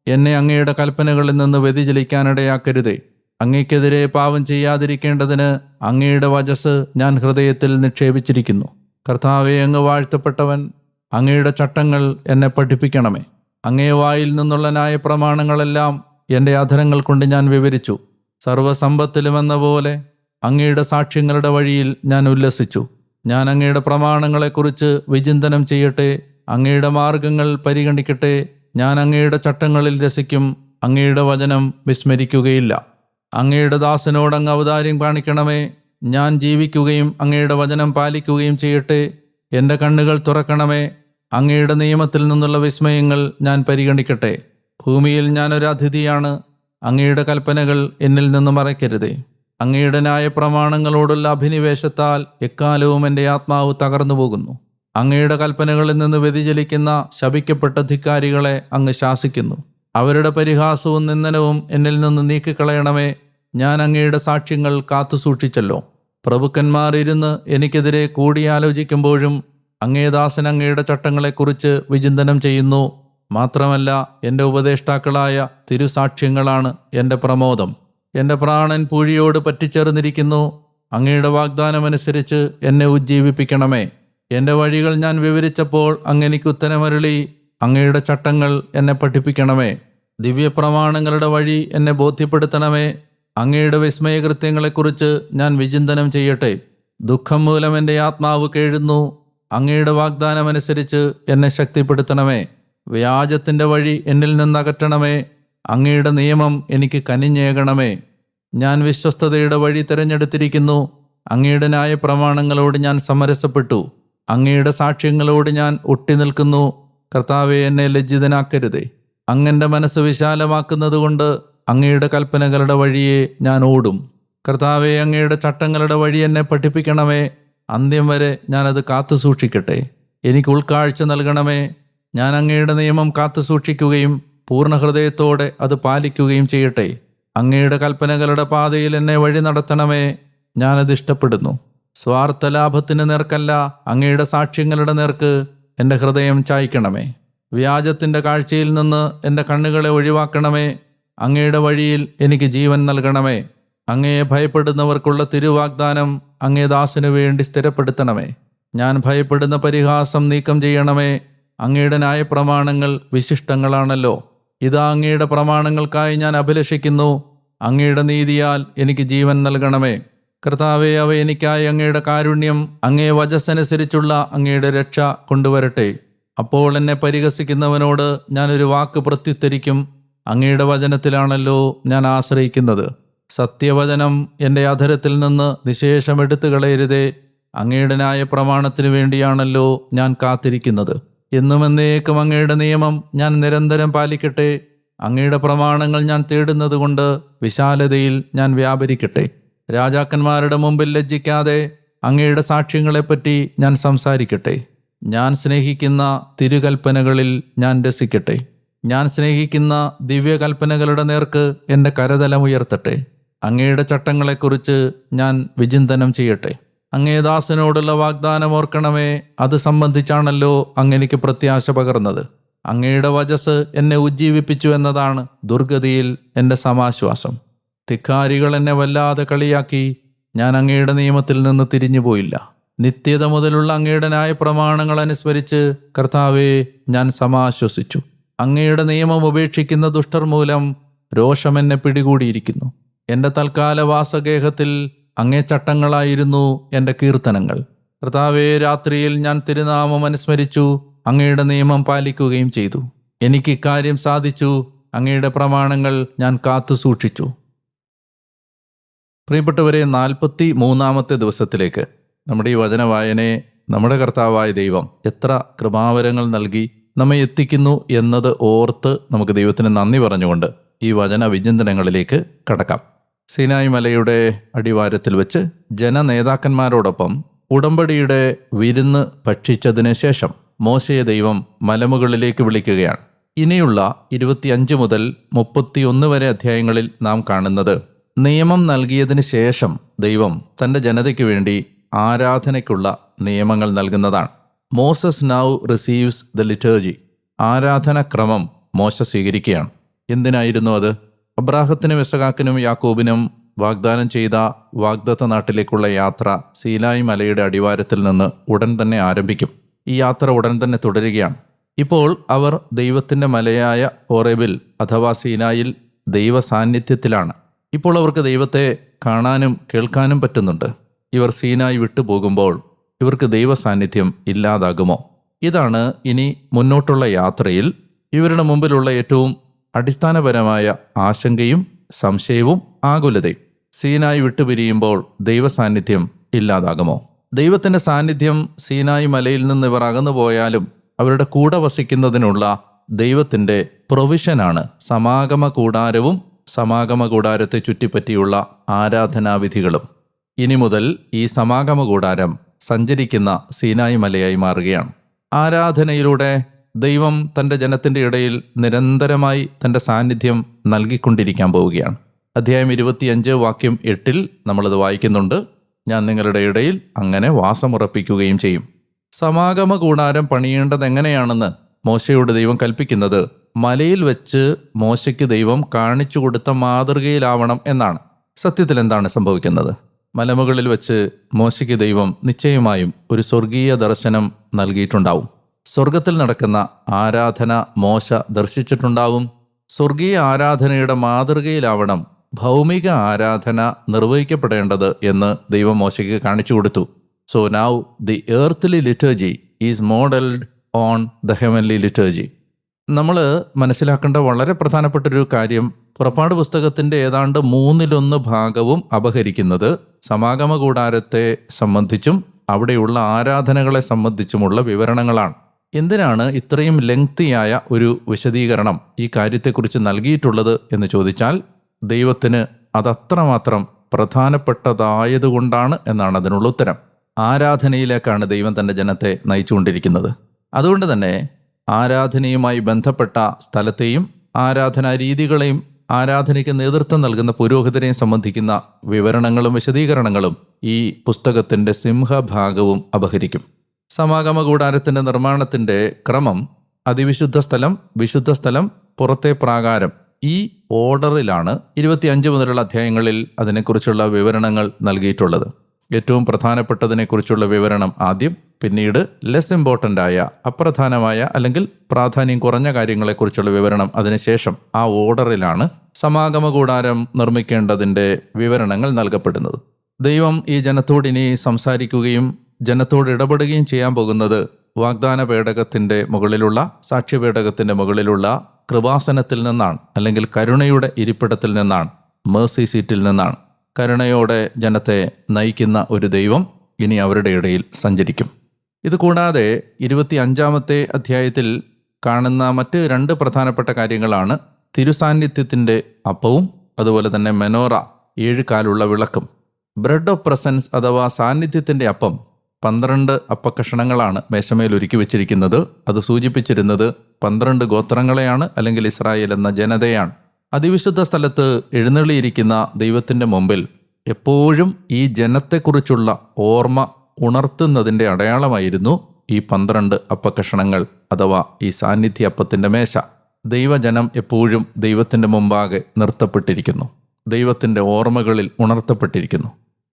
എന്നെ അങ്ങയുടെ കൽപ്പനകളിൽ നിന്ന് വ്യതിചലിക്കാനിടയാക്കരുതേ. അങ്ങയ്ക്കെതിരെ പാപം ചെയ്യാതിരിക്കേണ്ടതിന് അങ്ങയുടെ വചസ്സ് ഞാൻ ഹൃദയത്തിൽ നിക്ഷേപിച്ചിരിക്കുന്നു. കർത്താവേ, അങ്ങ് വാഴ്ത്തപ്പെട്ടവൻ. അങ്ങയുടെ ചട്ടങ്ങൾ എന്നെ പഠിപ്പിക്കണമേ. അങ്ങേ വായിൽ നിന്നുള്ള ന്യായപ്രമാണങ്ങളെല്ലാം എൻ്റെ അധരങ്ങൾ കൊണ്ട് ഞാൻ വിവരിച്ചു. സർവ്വസമ്പത്തിലുമെന്ന പോലെ അങ്ങയുടെ സാക്ഷ്യങ്ങളുടെ വഴിയിൽ ഞാൻ ഉല്ലസിച്ചു. ഞാൻ അങ്ങയുടെ പ്രമാണങ്ങളെക്കുറിച്ച് വിചിന്തനം ചെയ്യട്ടെ. അങ്ങയുടെ മാർഗങ്ങൾ പരിഗണിക്കട്ടെ. ഞാൻ അങ്ങയുടെ ചട്ടങ്ങളിൽ രസിക്കും. അങ്ങയുടെ വചനം വിസ്മരിക്കുകയില്ല. അങ്ങയുടെ ദാസനോട് അങ്ങ് ഔദാര്യം കാണിക്കണമേ. ഞാൻ ജീവിക്കുകയും അങ്ങയുടെ വചനം പാലിക്കുകയും ചെയ്യട്ടെ. എൻ്റെ കണ്ണുകൾ തുറക്കണമേ. അങ്ങയുടെ നിയമത്തിൽ നിന്നുള്ള വിസ്മയങ്ങൾ ഞാൻ പരിഗണിക്കട്ടെ. ഭൂമിയിൽ ഞാനൊരു അതിഥിയാണ്. അങ്ങയുടെ കൽപ്പനകൾ എന്നിൽ നിന്ന് മറയ്ക്കരുതേ. അങ്ങയുടെ ന്യായപ്രമാണങ്ങളോടുള്ള അഭിനിവേശത്താൽ എക്കാലവും എൻ്റെ ആത്മാവ് തകർന്നു പോകുന്നു. അങ്ങയുടെ കൽപ്പനകളിൽ നിന്ന് വ്യതിചലിക്കുന്ന ശപിക്കപ്പെട്ട ധിക്കാരികളെ അങ്ങ് ശാസിക്കുന്നു. അവരുടെ പരിഹാസവും നിന്ദനവും എന്നിൽ നിന്ന് നീക്കിക്കളയണമേ. ഞാൻ അങ്ങയുടെ സാക്ഷ്യങ്ങൾ കാത്തുസൂക്ഷിച്ചല്ലോ. പ്രഭുക്കന്മാർ ഇരുന്ന് എനിക്കെതിരെ കൂടിയാലോചിക്കുമ്പോഴും അങ്ങേദാസൻ അങ്ങയുടെ ചട്ടങ്ങളെക്കുറിച്ച് വിചിന്തനം ചെയ്യുന്നു. മാത്രമല്ല, എൻ്റെ ഉപദേഷ്ടാക്കളായ തിരുസാക്ഷ്യങ്ങളാണ് എൻ്റെ പ്രമോദം. എൻ്റെ പ്രാണൻ പൂഴിയോട് പറ്റിച്ചേർന്നിരിക്കുന്നു. അങ്ങയുടെ വാഗ്ദാനമനുസരിച്ച് എന്നെ ഉജ്ജീവിപ്പിക്കണമേ. എൻ്റെ വഴികൾ ഞാൻ വിവരിച്ചപ്പോൾ അങ്ങ് എനിക്ക് ഉത്തരമരുളി. അങ്ങയുടെ ചട്ടങ്ങൾ എന്നെ പഠിപ്പിക്കണമേ. ദിവ്യപ്രമാണങ്ങളുടെ വഴി എന്നെ ബോധ്യപ്പെടുത്തണമേ. അങ്ങയുടെ വിസ്മയകൃത്യങ്ങളെക്കുറിച്ച് ഞാൻ വിചിന്തനം ചെയ്യട്ടെ. ദുഃഖം മൂലം എൻ്റെ ആത്മാവ് കേഴുന്നു. അങ്ങയുടെ വാഗ്ദാനമനുസരിച്ച് എന്നെ ശക്തിപ്പെടുത്തണമേ. വ്യാജത്തിൻ്റെ വഴി എന്നിൽ നിന്നകറ്റണമേ. അങ്ങയുടെ നിയമം എനിക്ക് കനിഞ്ഞേകണമേ. ഞാൻ വിശ്വസ്തതയുടെ വഴി തിരഞ്ഞെടുത്തിരിക്കുന്നു. അങ്ങയുടെ ന്യായപ്രമാണങ്ങളോട് ഞാൻ സമരസപ്പെട്ടു. അങ്ങയുടെ സാക്ഷ്യങ്ങളോട് ഞാൻ ഒട്ടിനിൽക്കുന്നു. കർത്താവെ, എന്നെ ലജ്ജിതനാക്കരുതേ. അങ്ങൻ്റെ മനസ്സ് വിശാലമാക്കുന്നതുകൊണ്ട് അങ്ങയുടെ കൽപ്പനകളുടെ വഴിയെ ഞാൻ ഓടും. കർത്താവെ, അങ്ങയുടെ ചട്ടങ്ങളുടെ വഴി എന്നെ പഠിപ്പിക്കണമേ. അന്ത്യം വരെ ഞാനത് കാത്തുസൂക്ഷിക്കട്ടെ. എനിക്ക് ഉൾക്കാഴ്ച നൽകണമേ. ഞാൻ അങ്ങയുടെ നിയമം കാത്തുസൂക്ഷിക്കുകയും പൂർണ്ണ ഹൃദയത്തോടെ അത് പാലിക്കുകയും ചെയ്യട്ടെ. അങ്ങയുടെ കൽപ്പനകളുടെ പാതയിൽ എന്നെ വഴി നടത്തണമേ. ഞാനത് ഇഷ്ടപ്പെടുന്നു. സ്വാർത്ഥലാഭത്തിന് നേർക്കല്ല, അങ്ങയുടെ സാക്ഷ്യങ്ങളുടെ നേർക്ക് എൻ്റെ ഹൃദയം ചായ്ക്കണമേ. വ്യാജത്തിൻ്റെ കാഴ്ചയിൽ നിന്ന് എൻ്റെ കണ്ണുകളെ ഒഴിവാക്കണമേ. അങ്ങയുടെ വഴിയിൽ എനിക്ക് ജീവൻ നൽകണമേ. അങ്ങയെ ഭയപ്പെടുന്നവർക്കുള്ള തിരുവാഗ്ദാനം അങ്ങേ ദാസനു വേണ്ടി സ്ഥിരപ്പെടുത്തണമേ. ഞാൻ ഭയപ്പെടുന്ന പരിഹാസം നീക്കം ചെയ്യണമേ. അങ്ങയുടെ ന്യായപ്രമാണങ്ങൾ വിശിഷ്ടങ്ങളാണല്ലോ. ഇതാ അങ്ങയുടെ പ്രമാണങ്ങൾക്കായി ഞാൻ അഭിലഷിക്കുന്നു. അങ്ങയുടെ നീതിയാൽ എനിക്ക് ജീവൻ നൽകണമേ. കർത്താവേ, അവ എനിക്കായി അങ്ങയുടെ കാരുണ്യം അങ്ങേ വചസ്സനുസരിച്ചുള്ള അങ്ങയുടെ രക്ഷ കൊണ്ടുവരട്ടെ. അപ്പോൾ എന്നെ പരിഹസിക്കുന്നവനോട് ഞാനൊരു വാക്ക് പ്രത്യുത്തരിക്കും. അങ്ങയുടെ വചനത്തിലാണല്ലോ ഞാൻ ആശ്രയിക്കുന്നത്. സത്യവചനം എൻ്റെ അധരത്തിൽ നിന്ന് നിശേഷം എടുത്തു കളയരുതേ. അങ്ങയുടെ ന്യായപ്രമാണത്തിനു വേണ്ടിയാണല്ലോ ഞാൻ കാത്തിരിക്കുന്നത്. എന്നും എന്നേക്കും അങ്ങയുടെ നിയമം ഞാൻ നിരന്തരം പാലിക്കട്ടെ. അങ്ങയുടെ പ്രമാണങ്ങൾ ഞാൻ തേടുന്നത് കൊണ്ട് വിശാലതയിൽ ഞാൻ വ്യാപരിക്കട്ടെ. രാജാക്കന്മാരുടെ മുമ്പിൽ ലജ്ജിക്കാതെ അങ്ങയുടെ സാക്ഷ്യങ്ങളെപ്പറ്റി ഞാൻ സംസാരിക്കട്ടെ. ഞാൻ സ്നേഹിക്കുന്ന തിരുകൽപ്പനകളിൽ ഞാൻ രസിക്കട്ടെ. ഞാൻ സ്നേഹിക്കുന്ന ദിവ്യകൽപ്പനകളുടെ നേർക്ക് എൻ്റെ കരതലം ഉയർത്തട്ടെ. അങ്ങയുടെ ചട്ടങ്ങളെക്കുറിച്ച് ഞാൻ വിചിന്തനം ചെയ്യട്ടെ. അങ്ങേ ദാസനോടുള്ള വാഗ്ദാനം ഓർക്കണമേ. അത് സംബന്ധിച്ചാണല്ലോ അങ്ങെനിക്ക് പ്രത്യാശ പകർന്നത്. അങ്ങയുടെ വചസ് എന്നെ ഉജ്ജീവിപ്പിച്ചു എന്നതാണ് ദുർഗതിയിൽ എൻ്റെ സമാശ്വാസം. ധിക്കാരികൾ എന്നെ വല്ലാതെ കളിയാക്കി. ഞാൻ അങ്ങയുടെ നിയമത്തിൽ നിന്ന് തിരിഞ്ഞുപോയില്ല. നിത്യത മുതലുള്ള അങ്ങയുടെ ന്യായപ്രമാണങ്ങൾ അനുസ്മരിച്ച് കർത്താവേ, ഞാൻ സമാശ്വസിച്ചു. അങ്ങയുടെ നിയമം ഉപേക്ഷിക്കുന്ന ദുഷ്ടർ മൂലം രോഷം എന്നെ പിടികൂടിയിരിക്കുന്നു. എൻ്റെ തൽക്കാല വാസഗേഹത്തിൽ അങ്ങേ ചട്ടങ്ങളായിരുന്നു എൻ്റെ കീർത്തനങ്ങൾ. കർത്താവേ, രാത്രിയിൽ ഞാൻ തിരുനാമം അനുസ്മരിച്ചു. അങ്ങയുടെ നിയമം പാലിക്കുകയും ചെയ്തു. എനിക്ക് ഇക്കാര്യം സാധിച്ചു. അങ്ങയുടെ പ്രമാണങ്ങൾ ഞാൻ കാത്തു സൂക്ഷിച്ചു. പ്രിയപ്പെട്ടവരെ, 43-ാമത്തെ ദിവസത്തിലേക്ക് നമ്മുടെ ഈ വചനവായനയെ നമ്മുടെ കർത്താവായ ദൈവം എത്ര കൃപാവരങ്ങൾ നൽകി നമ്മെ എത്തിക്കുന്നു എന്നത് ഓർത്ത് നമുക്ക് ദൈവത്തിന് നന്ദി പറഞ്ഞുകൊണ്ട് ഈ വചന വിചിന്തനങ്ങളിലേക്ക് കടക്കാം. സീനായി മലയുടെ അടിവാരത്തിൽ വെച്ച് ജനനേതാക്കന്മാരോടൊപ്പം ഉടമ്പടിയുടെ വിരുന്ന് ഭക്ഷിച്ചതിന് ശേഷം മോശയെ ദൈവം മലമുകളിലേക്ക് വിളിക്കുകയാണ്. ഇനിയുള്ള 25 മുതൽ 31 വരെ അധ്യായങ്ങളിൽ നാം കാണുന്നത് നിയമം നൽകിയതിന് ശേഷം ദൈവം തൻ്റെ ജനതയ്ക്ക് വേണ്ടി ആരാധനയ്ക്കുള്ള നിയമങ്ങൾ നൽകുന്നതാണ്. Moses now receives the liturgy. ആരാധനാക്രമം മോശ സ്വീകരിക്കുകയാണ്. എന്തിനായിരുന്നു അത്? അബ്രാഹത്തിനും ഇസഹാക്കിനും യാക്കോബിനും വാഗ്ദാനം ചെയ്ത വാഗ്ദത്ത നാട്ടിലേക്കുള്ള യാത്ര സീനായി മലയുടെ അടിവാരത്തിൽ നിന്ന് ഉടൻ തന്നെ ആരംഭിക്കും. ഈ യാത്ര ഉടൻ തന്നെ തുടരുകയാണ്. ഇപ്പോൾ അവർ ദൈവത്തിൻ്റെ മലയായ ഹോറേബിൽ അഥവാ സീനായിൽ ദൈവ സാന്നിധ്യത്തിലാണ്. ഇപ്പോൾ അവർക്ക് ദൈവത്തെ കാണാനും കേൾക്കാനും പറ്റുന്നുണ്ട്. ഇവർ സീനായി വിട്ടുപോകുമ്പോൾ ഇവർക്ക് ദൈവ സാന്നിധ്യം ഇല്ലാതാകുമോ? ഇതാണ് ഇനി മുന്നോട്ടുള്ള യാത്രയിൽ ഇവരുടെ മുമ്പിലുള്ള ഏറ്റവും അടിസ്ഥാനപരമായ ആശങ്കയും സംശയവും ആകുലതയും. സീനായി വിട്ടുപിരിയുമ്പോൾ ദൈവ സാന്നിധ്യം ഇല്ലാതാകുമോ? ദൈവത്തിൻ്റെ സാന്നിധ്യം സീനായി മലയിൽ നിന്ന് ഇവർ അകന്നു പോയാലും അവരുടെ കൂടെ വസിക്കുന്നതിനുള്ള ദൈവത്തിൻ്റെ പ്രൊവിഷനാണ് സമാഗമ കൂടാരവും സമാഗമ കൂടാരത്തെ ചുറ്റിപ്പറ്റിയുള്ള ആരാധനാവിധികളും. ഇനി മുതൽ ഈ സമാഗമ കൂടാരം സഞ്ചരിക്കുന്ന സീനായി മലയായി മാറുകയാണ്. ആരാധനയിലൂടെ ദൈവം തൻ്റെ ജനത്തിൻ്റെ ഇടയിൽ നിരന്തരമായി തൻ്റെ സാന്നിധ്യം നൽകിക്കൊണ്ടിരിക്കാൻ പോവുകയാണ്. അധ്യായം 25 വാക്യം 8 നമ്മളത് വായിക്കുന്നുണ്ട്. ഞാൻ നിങ്ങളുടെ ഇടയിൽ അങ്ങനെ വാസമുറപ്പിക്കുകയും ചെയ്യും. സമാഗമ കൂടാരം പണിയേണ്ടത് എങ്ങനെയാണെന്ന് മോശയോട് ദൈവം കൽപ്പിക്കുന്നത് മലയിൽ വെച്ച് മോശയ്ക്ക് ദൈവം കാണിച്ചു കൊടുത്ത മാതൃകയിലാവണം എന്നാണ്. സത്യത്തിൽ എന്താണ് സംഭവിക്കുന്നത്? മലമുകളിൽ വെച്ച് മോശയ്ക്ക് ദൈവം നിശ്ചയമായും ഒരു സ്വർഗീയ ദർശനം നൽകിയിട്ടുണ്ടാവും. സ്വർഗത്തിൽ നടക്കുന്ന ആരാധന മോശ ദർശിച്ചിട്ടുണ്ടാവും. സ്വർഗീയ ആരാധനയുടെ മാതൃകയിലാവണം ഭൗമിക ആരാധന നിർവഹിക്കപ്പെടേണ്ടത് എന്ന് ദൈവം മോശയ്ക്ക് കാണിച്ചു കൊടുത്തു. So now the earthly liturgy is modelled on the heavenly liturgy. നമ്മൾ മനസ്സിലാക്കേണ്ട വളരെ പ്രധാനപ്പെട്ടൊരു കാര്യം, പുറപ്പാട് പുസ്തകത്തിൻ്റെ ഏതാണ്ട് 1/3 ഭാഗവും അപഹരിക്കുന്നത് സമാഗമ കൂടാരത്തെ സംബന്ധിച്ചും അവിടെയുള്ള ആരാധനകളെ സംബന്ധിച്ചുമുള്ള വിവരണങ്ങളാണ്. എന്തിനാണ് ഇത്രയും ലെങ്തിയായ ഒരു വിശദീകരണം ഈ കാര്യത്തെക്കുറിച്ച് നൽകിയിട്ടുള്ളത് എന്ന് ചോദിച്ചാൽ ദൈവത്തിന് അതത്രമാത്രം പ്രധാനപ്പെട്ടതായതുകൊണ്ടാണ് എന്നാണ് അതിനുള്ള ഉത്തരം. ആരാധനയിലേക്കാണ് ദൈവം തൻ്റെ ജനത്തെ നയിച്ചുകൊണ്ടിരിക്കുന്നത്. അതുകൊണ്ട് തന്നെ ആരാധനയുമായി ബന്ധപ്പെട്ട സ്ഥലത്തെയും ആരാധനാ രീതികളെയും ആരാധനയ്ക്ക് നേതൃത്വം നൽകുന്ന പുരോഹിതരെയും സംബന്ധിക്കുന്ന വിവരണങ്ങളും വിശദീകരണങ്ങളും ഈ പുസ്തകത്തിൻ്റെ സിംഹഭാഗവും അപഹരിക്കും. സമാഗമ കൂടാരത്തിൻ്റെ നിർമ്മാണത്തിൻ്റെ ക്രമം അതിവിശുദ്ധ സ്ഥലം, വിശുദ്ധ സ്ഥലം, പുറത്തെ പ്രാകാരം ഈ ഓർഡറിലാണ് 25 മുതലുള്ള അധ്യായങ്ങളിൽ അതിനെക്കുറിച്ചുള്ള വിവരണങ്ങൾ നൽകിയിട്ടുള്ളത്. ഏറ്റവും പ്രധാനപ്പെട്ടതിനെക്കുറിച്ചുള്ള വിവരണം ആദ്യം, പിന്നീട് ലെസ് ഇമ്പോർട്ടൻ്റ് ആയ, അപ്രധാനമായ അല്ലെങ്കിൽ പ്രാധാന്യം കുറഞ്ഞ കാര്യങ്ങളെക്കുറിച്ചുള്ള വിവരണം അതിനുശേഷം. ആ ഓർഡറിലാണ് സമാഗമ കൂടാരം നിർമ്മിക്കേണ്ടതിൻ്റെ വിവരണങ്ങൾ നൽകപ്പെടുന്നത്. ദൈവം ഈ ജനത്തോട് ഇനി സംസാരിക്കുകയും ജനത്തോട് ഇടപെടുകയും ചെയ്യാൻ പോകുന്നത് വാഗ്ദാന പേടകത്തിൻ്റെ മുകളിലുള്ള, സാക്ഷ്യപേടകത്തിൻ്റെ മുകളിലുള്ള കൃപാസനത്തിൽ നിന്നാണ്, അല്ലെങ്കിൽ കരുണയുടെ ഇരിപ്പിടത്തിൽ നിന്നാണ്, മേഴ്സി സീറ്റിൽ നിന്നാണ്. കരുണയോടെ ജനത്തെ നയിക്കുന്ന ഒരു ദൈവം ഇനി അവരുടെ ഇടയിൽ സഞ്ചരിക്കും. ഇത് കൂടാതെ 25-ാമത്തെ അധ്യായത്തിൽ കാണുന്ന മറ്റ് 2 പ്രധാനപ്പെട്ട കാര്യങ്ങളാണ് തിരുസാന്നിധ്യത്തിൻ്റെ അപ്പവും അതുപോലെ തന്നെ മെനോറ 7 കാലുള്ള വിളക്കും. ബ്രെഡ് ഓഫ് പ്രസൻസ് അഥവാ സാന്നിധ്യത്തിൻ്റെ അപ്പം 12 അപ്പക്കഷണങ്ങളാണ് മേശമേൽ ഒരുക്കി വെച്ചിരിക്കുന്നത്. അത് സൂചിപ്പിച്ചിരുന്നത് 12 ഗോത്രങ്ങളെയാണ്, അല്ലെങ്കിൽ ഇസ്രായേൽ എന്ന ജനതയാണ്. അതിവിശുദ്ധ സ്ഥലത്ത് എഴുന്നള്ളിയിരിക്കുന്ന ദൈവത്തിൻ്റെ മുമ്പിൽ എപ്പോഴും ഈ ജനത്തെക്കുറിച്ചുള്ള ഓർമ്മ ഉണർത്തുന്നതിൻ്റെ അടയാളമായിരുന്നു ഈ 12 അപ്പക്കഷണങ്ങൾ അഥവാ ഈ സാന്നിധ്യ അപ്പത്തിൻ്റെ മേശ. ദൈവജനം എപ്പോഴും ദൈവത്തിൻ്റെ മുമ്പാകെ നിർത്തപ്പെട്ടിരിക്കുന്നു, ദൈവത്തിൻ്റെ ഓർമ്മകളിൽ ഉണർത്തപ്പെട്ടിരിക്കുന്നു.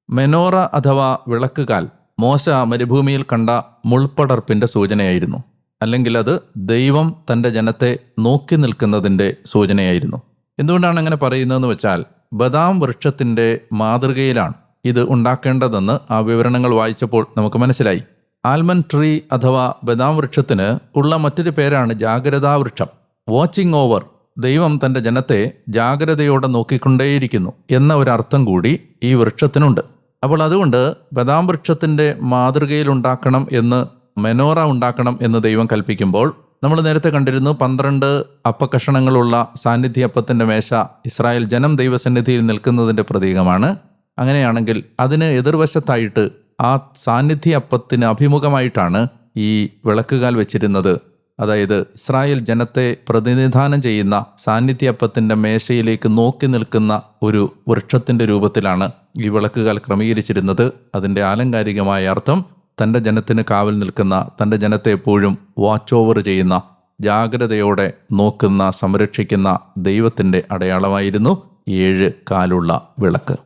മെനോറ അഥവാ വിളക്കുകാൽ മോശ മരുഭൂമിയിൽ കണ്ട മുൾപ്പടർപ്പിൻ്റെ സൂചനയായിരുന്നു, അല്ലെങ്കിൽ അത് ദൈവം തൻ്റെ ജനത്തെ നോക്കി നിൽക്കുന്നതിൻ്റെ സൂചനയായിരുന്നു. എന്തുകൊണ്ടാണ് അങ്ങനെ പറയുന്നതെന്ന് വെച്ചാൽ, ബദാം വൃക്ഷത്തിൻ്റെ മാതൃകയിലാണ് ഇത് ഉണ്ടാക്കേണ്ടതെന്ന് ആ വിവരണങ്ങൾ വായിച്ചപ്പോൾ നമുക്ക് മനസ്സിലായി. ആൽമണ്ട് ട്രീ അഥവാ ബദാം വൃക്ഷത്തിന് ഉള്ള മറ്റൊരു പേരാണ് ജാഗ്രതാ വൃക്ഷം. വാച്ചിങ് ഓവർ, ദൈവം തൻ്റെ ജനത്തെ ജാഗ്രതയോടെ നോക്കിക്കൊണ്ടേയിരിക്കുന്നു എന്ന ഒരർത്ഥം കൂടി ഈ വൃക്ഷത്തിനുണ്ട്. അപ്പോൾ അതുകൊണ്ട് ബദാം വൃക്ഷത്തിൻ്റെ മാതൃകയിൽ ഉണ്ടാക്കണം എന്ന്, മെനോറ ഉണ്ടാക്കണം എന്ന് ദൈവം കൽപ്പിക്കുമ്പോൾ, നമ്മൾ നേരത്തെ കണ്ടിരുന്നു 12 അപ്പക്കഷണങ്ങളുള്ള സാന്നിധ്യ അപ്പത്തിൻ്റെ മേശ ഇസ്രായേൽ ജനം ദൈവസന്നിധിയിൽ നിൽക്കുന്നതിൻ്റെ പ്രതീകമാണ്. അങ്ങനെയാണെങ്കിൽ അതിന് എതിർവശത്തായിട്ട് ആ സാന്നിധ്യ അപ്പത്തിന് അഭിമുഖമായിട്ടാണ് ഈ വിളക്കുകാൽ വെച്ചിരുന്നത്. അതായത് ഇസ്രായേൽ ജനത്തെ പ്രതിനിധാനം ചെയ്യുന്ന സാന്നിധ്യ അപ്പത്തിൻ്റെ മേശയിലേക്ക് നോക്കി നിൽക്കുന്ന ഒരു വൃക്ഷത്തിൻ്റെ രൂപത്തിലാണ് ഈ വിളക്കുകാൽ ക്രമീകരിച്ചിരുന്നത്. അതിൻ്റെ ആലങ്കാരികമായ അർത്ഥം തൻ്റെ ജനത്തിന് കാവൽ നിൽക്കുന്ന, തൻ്റെ ജനത്തെ എപ്പോഴും വാച്ച് ഓവർ ചെയ്യുന്ന, ജാഗ്രതയോടെ നോക്കുന്ന, സംരക്ഷിക്കുന്ന ദൈവത്തിൻ്റെ അടയാളമായിരുന്നു 7 കാലുള്ള വിളക്ക്.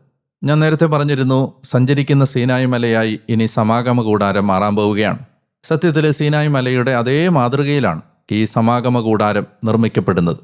ഞാൻ നേരത്തെ പറഞ്ഞിരുന്നു, സഞ്ചരിക്കുന്ന സീനായി മലയായി ഇനി സമാഗമ കൂടാരം മാറാൻ പോവുകയാണ്. സത്യത്തിൽ സീനായി മലയുടെ അതേ മാതൃകയിലാണ് ഈ സമാഗമ കൂടാരം നിർമ്മിക്കപ്പെടുന്നത്.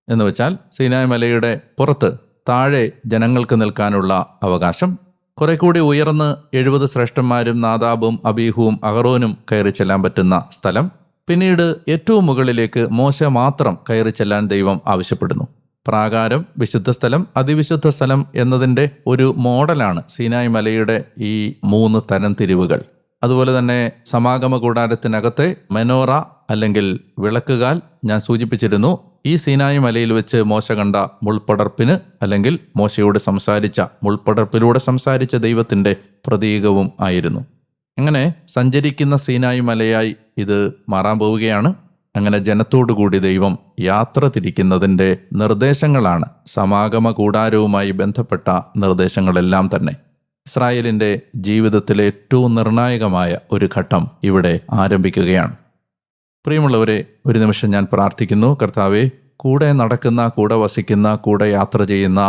എന്ന് വെച്ചാൽ സീനായി മലയുടെ പുറത്ത് താഴെ ജനങ്ങൾക്ക് നിൽക്കാനുള്ള അവകാശം, കുറെ കൂടി ഉയർന്ന് 70 ശ്രേഷ്ഠന്മാരും നാദാബും അബീഹുവും അഹറോനും കയറി ചെല്ലാൻ പറ്റുന്ന സ്ഥലം, പിന്നീട് ഏറ്റവും മുകളിലേക്ക് മോശ മാത്രം കയറി ചെല്ലാൻ ദൈവം ആവശ്യപ്പെടുന്നു. പ്രാകാരം, വിശുദ്ധ സ്ഥലം, അതിവിശുദ്ധ സ്ഥലം എന്നതിൻ്റെ ഒരു മോഡലാണ് സീനായി മലയുടെ ഈ 3 തരം തിരിവുകൾ. അതുപോലെ തന്നെ സമാഗമ കൂടാരത്തിനകത്തെ മെനോറ അല്ലെങ്കിൽ വിളക്കുകാൽ ഞാൻ സൂചിപ്പിച്ചിരുന്നു. ഈ സീനായി മലയിൽ വെച്ച് മോശ കണ്ട മുൾപ്പടർപ്പിന്, അല്ലെങ്കിൽ മോശയോട് സംസാരിച്ച, മുൾപ്പടർപ്പിലൂടെ സംസാരിച്ച ദൈവത്തിൻ്റെ പ്രതീകവും ആയിരുന്നു. അങ്ങനെ സഞ്ചരിക്കുന്ന സീനായി മലയായി ഇത് മാറാൻ പോവുകയാണ്. അങ്ങനെ ജനത്തോടുകൂടി ദൈവം യാത്ര തിരിക്കുന്നതിൻ്റെ നിർദ്ദേശങ്ങളാണ് സമാഗമ കൂടാരവുമായി ബന്ധപ്പെട്ട നിർദ്ദേശങ്ങളെല്ലാം തന്നെ. ഇസ്രായേലിൻ്റെ ജീവിതത്തിലെ ഏറ്റവും നിർണായകമായ ഒരു ഘട്ടം ഇവിടെ ആരംഭിക്കുകയാണ്. പ്രിയമുള്ളവരെ, ഒരു നിമിഷം ഞാൻ പ്രാർത്ഥിക്കുന്നു. കർത്താവേ, കൂടെ നടക്കുന്ന, കൂടെ വസിക്കുന്ന, കൂടെ യാത്ര ചെയ്യുന്ന,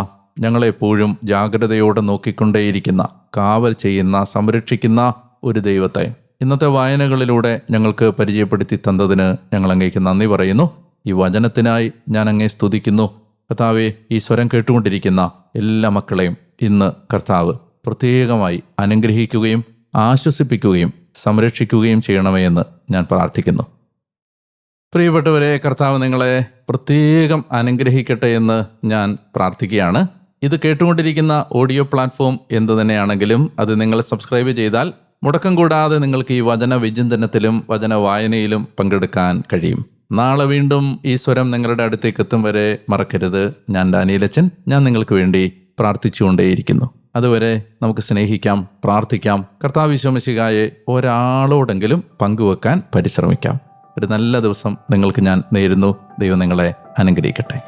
ഞങ്ങളെപ്പോഴും ജാഗ്രതയോടെ നോക്കിക്കൊണ്ടേയിരിക്കുന്ന, കാവൽ ചെയ്യുന്ന, സംരക്ഷിക്കുന്ന ഒരു ദൈവത്തെ ഇന്നത്തെ വായനകളിലൂടെ ഞങ്ങൾക്ക് പരിചയപ്പെടുത്തി തന്നതിന് ഞങ്ങൾ അങ്ങേക്ക് നന്ദി പറയുന്നു. ഈ വചനത്തിനായി ഞാൻ അങ്ങേ സ്തുതിക്കുന്നു. കർത്താവേ, ഈ സ്വരം കേട്ടുകൊണ്ടിരിക്കുന്ന എല്ലാ മക്കളെയും ഇന്ന് കർത്താവ് പ്രത്യേകമായി അനുഗ്രഹിക്കുകയും ആശ്വസിപ്പിക്കുകയും സംരക്ഷിക്കുകയും ചെയ്യണമേ എന്ന് ഞാൻ പ്രാർത്ഥിക്കുന്നു. പ്രിയപ്പെട്ടവരെ, കർത്താവ് നിങ്ങളെ പ്രത്യേകം അനുഗ്രഹിക്കട്ടെ എന്ന് ഞാൻ പ്രാർത്ഥിക്കുകയാണ്. ഇത് കേട്ടുകൊണ്ടിരിക്കുന്ന ഓഡിയോ പ്ലാറ്റ്ഫോം എന്തു തന്നെയാണെങ്കിലും അത് നിങ്ങൾ സബ്സ്ക്രൈബ് ചെയ്താൽ മുടക്കം കൂടാതെ നിങ്ങൾക്ക് ഈ വചന വിചിന്തനത്തിലും വചന വായനയിലും പങ്കെടുക്കാൻ കഴിയും. നാളെ വീണ്ടും ഈ സ്വരം നിങ്ങളുടെ അടുത്തേക്ക് എത്തും വരെ മറക്കരുത്. ഞാൻ ഡാനിയേലച്ചൻ, ഞാൻ നിങ്ങൾക്ക് വേണ്ടി പ്രാർത്ഥിച്ചുകൊണ്ടേയിരിക്കുന്നു. അതുവരെ നമുക്ക് സ്നേഹിക്കാം, പ്രാർത്ഥിക്കാം. കർത്താവ് ഈശോ മിശിഹായെ ഒരാളോടെങ്കിലും പങ്കുവെക്കാൻ പരിശ്രമിക്കാം. ഒരു നല്ല ദിവസം നിങ്ങൾക്ക് ഞാൻ നേരുന്നു. ദൈവം നിങ്ങളെ അനുഗ്രഹിക്കട്ടെ.